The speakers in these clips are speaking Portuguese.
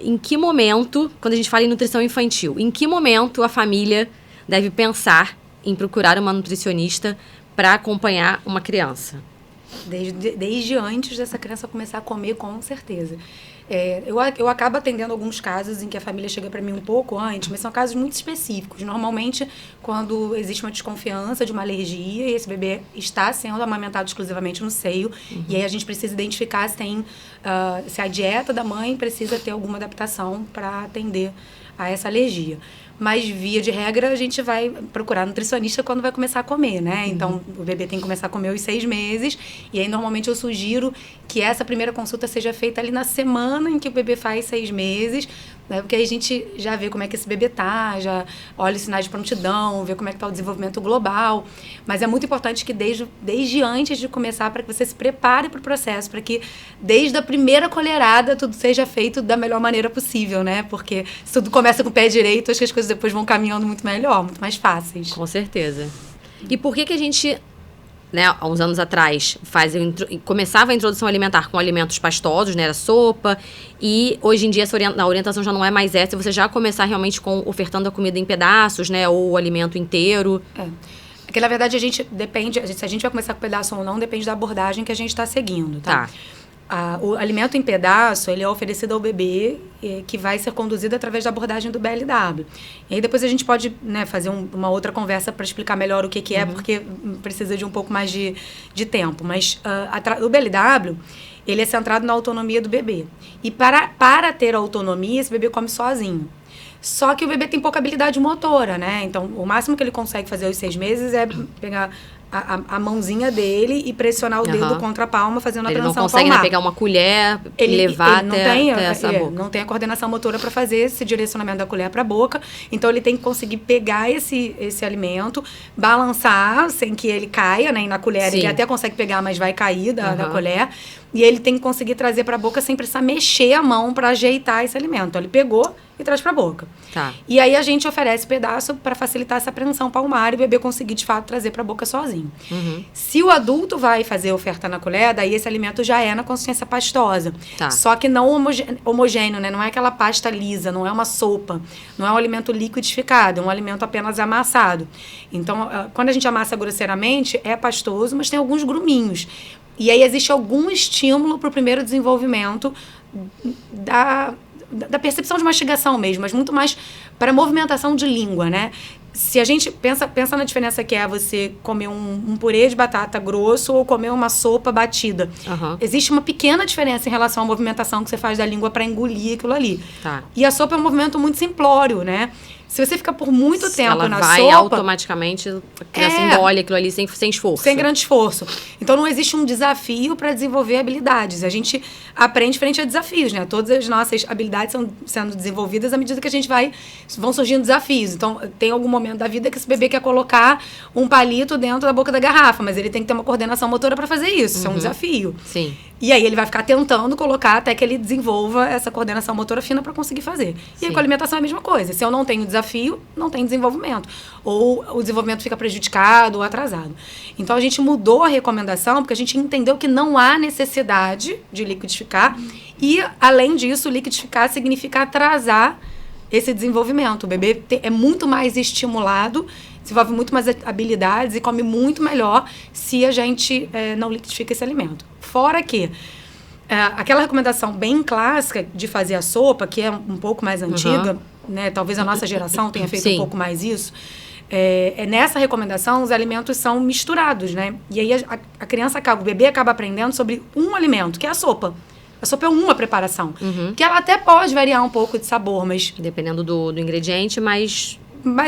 Em que momento, quando a gente fala em nutrição infantil, em que momento a família deve pensar em procurar uma nutricionista para acompanhar uma criança? Desde antes dessa criança começar a comer, com certeza. Eu acabo atendendo alguns casos em que a família chega para mim um pouco antes, mas são casos muito específicos. Normalmente, quando existe uma desconfiança de uma alergia e esse bebê está sendo amamentado exclusivamente no seio, e aí a gente precisa identificar se a dieta da mãe precisa ter alguma adaptação para atender a essa alergia. Mas, via de regra, a gente vai procurar nutricionista quando vai começar a comer, né? Então, o bebê tem que começar a comer aos 6 meses. E aí, normalmente, eu sugiro que essa primeira consulta seja feita ali na semana em que o bebê faz 6 meses, né? Porque aí a gente já vê como é que esse bebê tá, já olha os sinais de prontidão, vê como é que tá o desenvolvimento global. Mas é muito importante que desde antes de começar, para que você se prepare para o processo, para que desde a primeira colherada tudo seja feito da melhor maneira possível, né? Porque se tudo começa com o pé direito, acho que as coisas depois vão caminhando muito melhor, muito mais fáceis. Com certeza. E por que a gente, né, há uns anos atrás, começava a introdução alimentar com alimentos pastosos, né, era sopa, e hoje em dia a orientação já não é mais essa, você já começar realmente ofertando a comida em pedaços, né, ou o alimento inteiro? Porque, na verdade, se a gente vai começar com pedaço ou não, depende da abordagem que a gente está seguindo, tá? O alimento em pedaço, ele é oferecido ao bebê, que vai ser conduzido através da abordagem do BLW. E aí depois a gente pode, né, fazer uma outra conversa para explicar melhor o que é, porque precisa de um pouco mais de tempo. Mas o BLW, ele é centrado na autonomia do bebê. E para ter autonomia, esse bebê come sozinho. Só que o bebê tem pouca habilidade motora, né? Então, o máximo que ele consegue fazer aos 6 meses é pegar a mãozinha dele e pressionar o dedo contra a palma, fazendo a transição palmar. Ele não consegue pegar uma colher e levar até essa boca. Não tem a coordenação motora para fazer esse direcionamento da colher para a boca. Então, ele tem que conseguir pegar esse alimento, balançar sem que ele caia, né? E na colher ele até consegue pegar, mas vai cair da colher. E ele tem que conseguir trazer para a boca sem precisar mexer a mão para ajeitar esse alimento. Então, ele pegou e traz para a boca. Tá. E aí a gente oferece pedaço para facilitar essa apreensão palmar e o bebê conseguir, de fato, trazer para a boca sozinho. Se o adulto vai fazer a oferta na colher, daí esse alimento já é na consistência pastosa. Tá. Só que não homogêneo, né? Não é aquela pasta lisa, não é uma sopa, não é um alimento liquidificado, é um alimento apenas amassado. Então, quando a gente amassa grosseiramente, é pastoso, mas tem alguns gruminhos. E aí existe algum estímulo para o primeiro desenvolvimento da percepção de mastigação mesmo, mas muito mais para a movimentação de língua, né? Se a gente pensa na diferença que é você comer um purê de batata grosso ou comer uma sopa batida. Existe uma pequena diferença em relação à movimentação que você faz da língua para engolir aquilo ali. Tá. E a sopa é um movimento muito simplório, né? Se você ficar por muito tempo na sopa... Ela vai automaticamente, a criança engole aquilo ali sem esforço. Sem grande esforço. Então, não existe um desafio para desenvolver habilidades. A gente aprende frente a desafios, né? Todas as nossas habilidades são sendo desenvolvidas à medida que a gente vão surgindo desafios. Então, tem algum momento da vida que esse bebê quer colocar um palito dentro da boca da garrafa, mas ele tem que ter uma coordenação motora para fazer isso. Isso é um desafio. Sim. E aí ele vai ficar tentando colocar até que ele desenvolva essa coordenação motora fina para conseguir fazer. E aí com a alimentação é a mesma coisa. Se eu não tenho desafio, não tem desenvolvimento. Ou o desenvolvimento fica prejudicado ou atrasado. Então a gente mudou a recomendação porque a gente entendeu que não há necessidade de liquidificar. E, além disso, liquidificar significa atrasar esse desenvolvimento. O bebê é muito mais estimulado, desenvolve muito mais habilidades e come muito melhor se a gente não liquidifica esse alimento. Fora que aquela recomendação bem clássica de fazer a sopa, que é um pouco mais antiga, né? Talvez a nossa geração tenha feito um pouco mais isso. Nessa recomendação, os alimentos são misturados, né? E aí o bebê acaba aprendendo sobre um alimento, que é a sopa. A sopa é uma preparação, que ela até pode variar um pouco de sabor, mas... Dependendo do ingrediente, mas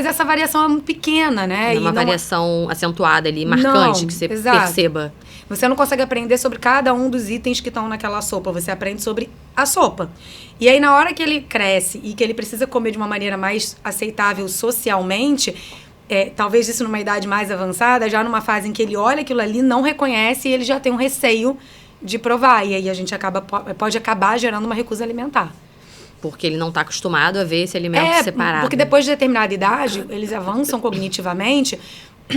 essa variação é muito pequena, né? É uma variação acentuada ali, marcante, que você perceba. Você não consegue aprender sobre cada um dos itens que estão naquela sopa. Você aprende sobre a sopa. E aí, na hora que ele cresce e que ele precisa comer de uma maneira mais aceitável socialmente... talvez isso numa idade mais avançada, já numa fase em que ele olha aquilo ali, não reconhece e ele já tem um receio de provar. E aí a gente pode acabar gerando uma recusa alimentar. Porque ele não está acostumado a ver esse alimento separado. Porque depois de determinada idade, eles avançam cognitivamente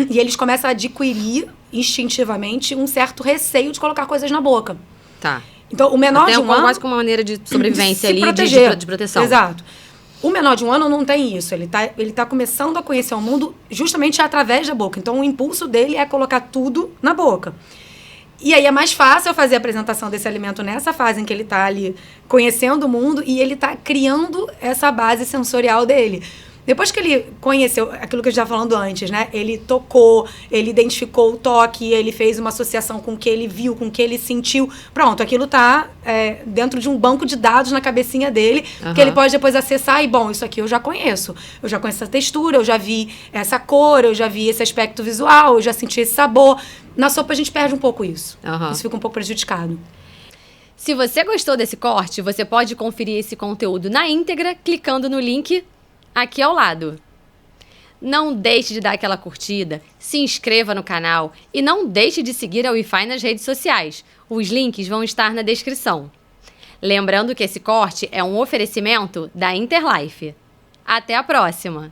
e eles começam a adquirir instintivamente um certo receio de colocar coisas na boca. Tá. Então, o menor Até de um ano... quase como uma maneira de sobrevivência ali, de proteção. Exato. O menor de um ano não tem isso. Ele tá começando a conhecer o mundo justamente através da boca. Então, o impulso dele é colocar tudo na boca. E aí é mais fácil eu fazer a apresentação desse alimento nessa fase em que ele está ali conhecendo o mundo e ele está criando essa base sensorial dele. Depois que ele conheceu aquilo que eu já falando antes, né? Ele tocou, ele identificou o toque, ele fez uma associação com o que ele viu, com o que ele sentiu. Pronto, aquilo tá dentro de um banco de dados na cabecinha dele, que ele pode depois acessar e, bom, isso aqui eu já conheço. Eu já conheço essa textura, eu já vi essa cor, eu já vi esse aspecto visual, eu já senti esse sabor. Na sopa a gente perde um pouco isso. Isso fica um pouco prejudicado. Se você gostou desse corte, você pode conferir esse conteúdo na íntegra clicando no link aqui ao lado. Não deixe de dar aquela curtida, se inscreva no canal e não deixe de seguir a Wi-Fi nas redes sociais. Os links vão estar na descrição. Lembrando que esse corte é um oferecimento da Interlife. Até a próxima!